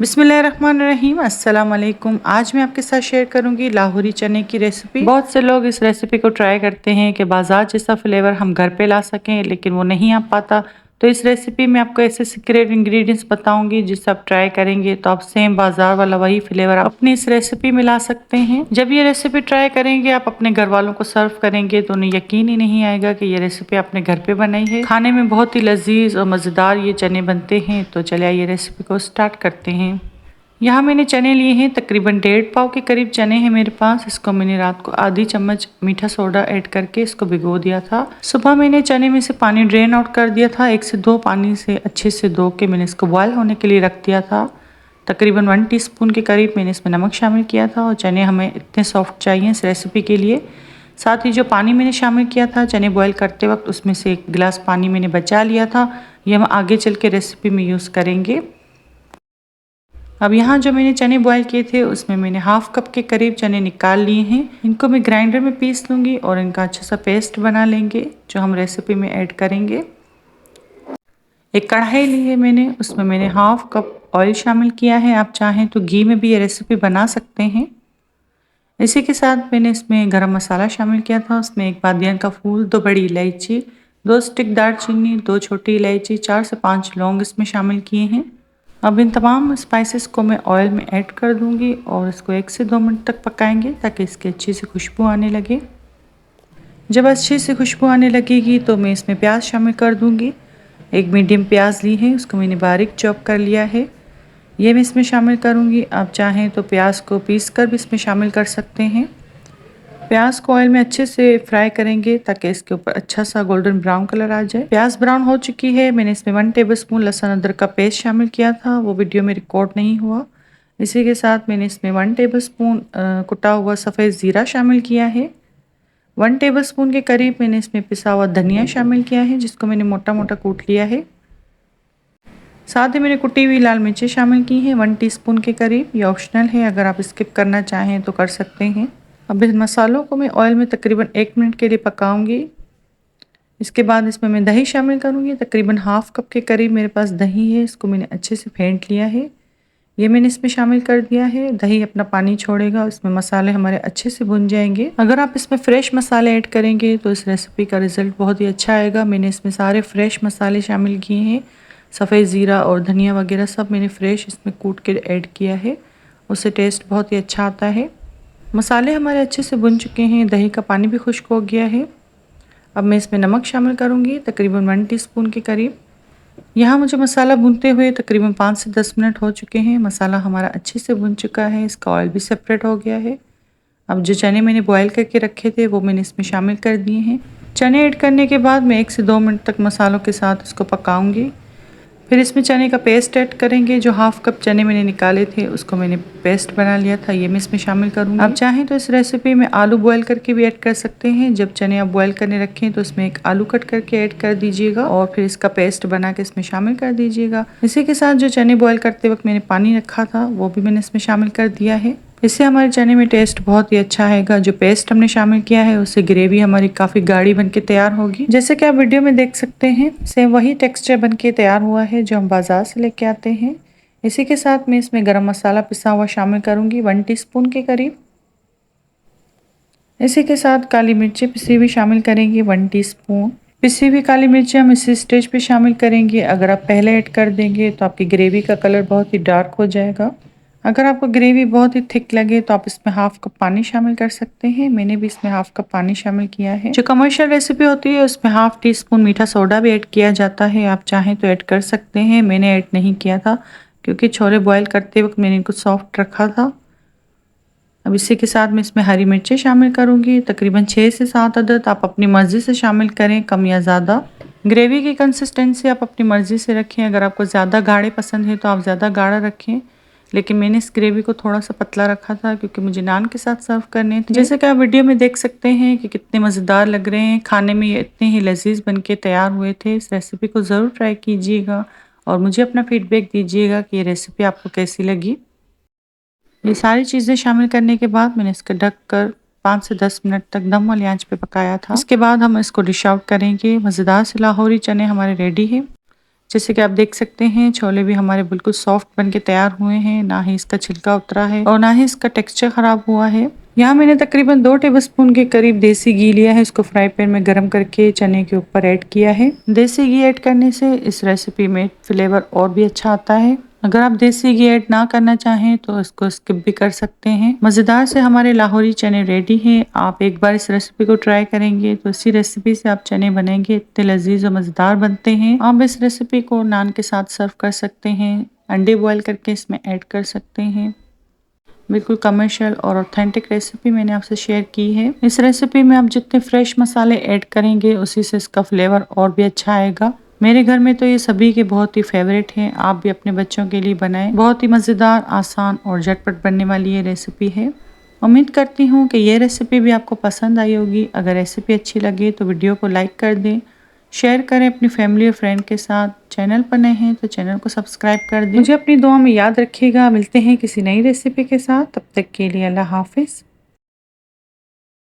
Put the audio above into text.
बिस्मिल्लाहिर्रहमानिर्रहीम। अस्सलाम वालेकुम। आज मैं आपके साथ शेयर करूंगी लाहौरी चने की रेसिपी। बहुत से लोग इस रेसिपी को ट्राई करते हैं कि बाजार जैसा फ्लेवर हम घर पे ला सकें, लेकिन वो नहीं आ पाता। तो इस रेसिपी में आपको ऐसे सीक्रेट इंग्रेडिएंट्स बताऊंगी जिससे आप ट्राई करेंगे तो आप सेम बाजार वाला वही फ्लेवर अपनी इस रेसिपी में ला सकते हैं। जब ये रेसिपी ट्राई करेंगे, आप अपने घर वालों को सर्व करेंगे तो उन्हें यकीन ही नहीं आएगा कि ये रेसिपी आपने घर पे बनाई है। खाने में बहुत ही लजीज और मज़ेदार ये चने बनते हैं। तो चलिए ये रेसिपी को स्टार्ट करते हैं। यहाँ मैंने चने लिए हैं, तकरीबन 1.5 पाव के करीब चने हैं मेरे पास। इसको मैंने रात को आधी चम्मच मीठा सोडा ऐड करके इसको भिगो दिया था। सुबह मैंने चने में से पानी ड्रेन आउट कर दिया था। 1 से 2 पानी से अच्छे से धो के मैंने इसको बॉयल होने के लिए रख दिया था। तकरीबन 1 टीस्पून के करीब मैंने इसमें नमक शामिल किया था। और चने हमें इतने सॉफ्ट चाहिए इस रेसिपी के लिए। साथ ही जो पानी मैंने शामिल किया था चने बॉयल करते वक्त, उसमें से 1 गिलास पानी मैंने बचा लिया था। ये हम आगे चल के रेसिपी में यूज़ करेंगे। अब यहाँ जो मैंने चने बॉयल किए थे उसमें मैंने 1/2 कप के करीब चने निकाल लिए हैं। इनको मैं ग्राइंडर में पीस लूँगी और इनका अच्छा सा पेस्ट बना लेंगे जो हम रेसिपी में ऐड करेंगे। एक कढ़ाई ली है मैंने, उसमें मैंने 1/2 कप ऑयल शामिल किया है। आप चाहें तो घी में भी ये रेसिपी बना सकते हैं। इसी के साथ मैंने इसमें गरम मसाला शामिल किया था। उसमें 1 बादियान का फूल, 2 बड़ी इलायची, 2 स्टिक दालचीनी, 2 छोटी इलायची, 4 से 5 लौंग इसमें शामिल किए हैं। अब इन तमाम स्पाइसेस को मैं ऑयल में ऐड कर दूंगी और इसको 1 से 2 मिनट तक पकाएंगे ताकि इसकी अच्छी सी खुशबू आने लगे। जब अच्छी सी खुशबू आने लगेगी तो मैं इसमें प्याज शामिल कर दूंगी। 1 मीडियम प्याज ली है, उसको मैंने बारीक चॉप कर लिया है। ये मैं इसमें शामिल करूंगी। आप चाहें तो प्याज को पीस कर भी इसमें शामिल कर सकते हैं। प्याज को ऑयल में अच्छे से फ्राई करेंगे ताकि इसके ऊपर अच्छा सा गोल्डन ब्राउन कलर आ जाए। प्याज ब्राउन हो चुकी है। मैंने इसमें 1 टेबलस्पून लहसुन अदरक का पेस्ट शामिल किया था, वो वीडियो में रिकॉर्ड नहीं हुआ। इसी के साथ मैंने इसमें 1 टेबलस्पून कुटा हुआ सफ़ेद ज़ीरा शामिल किया है। 1 टेबलस्पून के करीब मैंने इसमें पिसा हुआ धनिया शामिल किया है, जिसको मैंने मोटा मोटा कूट लिया है। साथ ही मैंने कुटी हुई लाल मिर्चें शामिल की हैं 1 टीस्पून के करीब। ये ऑप्शनल है, अगर आप स्किप करना चाहें तो कर सकते हैं। अब इन मसालों को मैं ऑयल में तकरीबन 1 मिनट के लिए पकाऊंगी। इसके बाद इसमें मैं दही शामिल करूंगी। तकरीबन 1/2 कप के करीब मेरे पास दही है, इसको मैंने अच्छे से फेंट लिया है। ये मैंने इसमें शामिल कर दिया है। दही अपना पानी छोड़ेगा, इसमें मसाले हमारे अच्छे से भुन जाएंगे। अगर आप इसमें फ्रेश मसाले ऐड करेंगे तो इस रेसिपी का रिजल्ट बहुत ही अच्छा आएगा। मैंने इसमें सारे फ्रेश मसाले शामिल किए हैं। सफ़ेद ज़ीरा और धनिया वगैरह सब मैंने फ्रेश इसमें कूट के ऐड किया है, उससे टेस्ट बहुत ही अच्छा आता है। मसाले हमारे अच्छे से भुन चुके हैं, दही का पानी भी खुश्क हो गया है। अब मैं इसमें नमक शामिल करूंगी, तकरीबन 1 टीस्पून के करीब। यहाँ मुझे मसाला भूनते हुए तकरीबन 5 से 10 मिनट हो चुके हैं। मसाला हमारा अच्छे से भुन चुका है, इसका ऑयल भी सेपरेट हो गया है। अब जो चने मैंने बॉयल करके रखे थे वो मैंने इसमें शामिल कर दिए हैं। चने ऐड करने के बाद मैं 1 से 2 मिनट तक मसालों के साथ इसको पकाऊंगी। फिर इसमें चने का पेस्ट ऐड करेंगे। जो 1/2 कप चने मैंने निकाले थे उसको मैंने पेस्ट बना लिया था, ये मैं इसमें शामिल करूँगी। आप चाहें तो इस रेसिपी में आलू बॉयल करके भी ऐड कर सकते हैं। जब चने आप बॉयल करने रखें तो इसमें 1 आलू कट करके ऐड कर दीजिएगा और फिर इसका पेस्ट बना के इसमें शामिल कर दीजिएगा। इसी के साथ जो चने बॉयल करते वक्त मैंने पानी रखा था वो भी मैंने इसमें शामिल कर दिया है। इससे हमारे चने में टेस्ट बहुत ही अच्छा आएगा। जो पेस्ट हमने शामिल किया है उससे ग्रेवी हमारी काफ़ी गाढ़ी बनके तैयार होगी। जैसे कि आप वीडियो में देख सकते हैं, सेम वही टेक्सचर बनके तैयार हुआ है जो हम बाजार से लेके आते हैं। इसी के साथ मैं इसमें गरम मसाला पिसा हुआ शामिल करूंगी 1 टीस्पून के करीब। इसी के साथ काली मिर्चें पिसी हुई शामिल करेंगे 1 टीस्पून। पिसी हुई काली मिर्चें हम इसी स्टेज पे शामिल करेंगे। अगर आप पहले ऐड कर देंगे तो आपकी ग्रेवी का कलर बहुत ही डार्क हो जाएगा। अगर आपको ग्रेवी बहुत ही थिक लगे तो आप इसमें 1/2 कप पानी शामिल कर सकते हैं। मैंने भी इसमें 1/2 कप पानी शामिल किया है। जो कमर्शियल रेसिपी होती है उसमें 1/2 टीस्पून मीठा सोडा भी ऐड किया जाता है, आप चाहें तो ऐड कर सकते हैं। मैंने ऐड नहीं किया था क्योंकि छोले बॉयल करते वक्त मैंने इनको सॉफ्ट रखा था। अब इसी के साथ मैं इसमें हरी मिर्चें शामिल करूंगी, तकरीबन 6 से 7 अदद। आप अपनी मर्ज़ी से शामिल करें, कम या ज़्यादा। ग्रेवी की कंसिस्टेंसी आप अपनी मर्ज़ी से रखें। अगर आपको ज़्यादा गाढ़े पसंद है तो आप ज़्यादा गाढ़ा रखें, लेकिन मैंने इस ग्रेवी को थोड़ा सा पतला रखा था क्योंकि मुझे नान के साथ सर्व करने थे। जैसे कि आप वीडियो में देख सकते हैं कि कितने मज़ेदार लग रहे हैं। खाने में ये इतने ही लजीज बन के तैयार हुए थे। इस रेसिपी को ज़रूर ट्राई कीजिएगा और मुझे अपना फीडबैक दीजिएगा कि ये रेसिपी आपको कैसी लगी। ये सारी चीज़ें शामिल करने के बाद मैंने इसका ढक कर 5 से 10 मिनट तक दम वाली आंच पे पकाया था। इसके बाद हम इसको डिश आउट करेंगे। मज़ेदार से लाहौरी चने हमारे रेडी है। जैसे कि आप देख सकते हैं छोले भी हमारे बिल्कुल सॉफ्ट बन के तैयार हुए हैं, ना ही इसका छिलका उतरा है और ना ही इसका टेक्सचर खराब हुआ है। यहाँ मैंने तकरीबन 2 टेबलस्पून के करीब देसी घी लिया है। इसको फ्राई पैन में गर्म करके चने के ऊपर ऐड किया है। देसी घी ऐड करने से इस रेसिपी में फ्लेवर और भी अच्छा आता है। अगर आप देसी घी ऐड ना करना चाहें तो इसको स्किप भी कर सकते हैं। मज़ेदार से हमारे लाहौरी चने रेडी हैं। आप एक बार इस रेसिपी को ट्राई करेंगे तो इसी रेसिपी से आप चने बनेंगे, इतने लजीज और मज़ेदार बनते हैं। आप इस रेसिपी को नान के साथ सर्व कर सकते हैं, अंडे बॉयल करके इसमें ऐड कर सकते हैं। बिल्कुल कमर्शियल और ऑथेंटिक रेसिपी मैंने आपसे शेयर की है। इस रेसिपी में आप जितने फ्रेश मसाले ऐड करेंगे उसी से इसका फ्लेवर और भी अच्छा आएगा। मेरे घर में तो ये सभी के बहुत ही फेवरेट हैं। आप भी अपने बच्चों के लिए बनाएं। बहुत ही मज़ेदार, आसान और झटपट बनने वाली ये रेसिपी है। उम्मीद करती हूँ कि ये रेसिपी भी आपको पसंद आई होगी। अगर रेसिपी अच्छी लगे तो वीडियो को लाइक कर दें, शेयर करें अपनी फैमिली और फ्रेंड के साथ। चैनल पर नए हैं तो चैनल को सब्सक्राइब कर दें। मुझे अपनी दुआ में याद रखिएगा। मिलते हैं किसी नई रेसिपी के साथ, तब तक के लिए अल्लाह हाफिज़।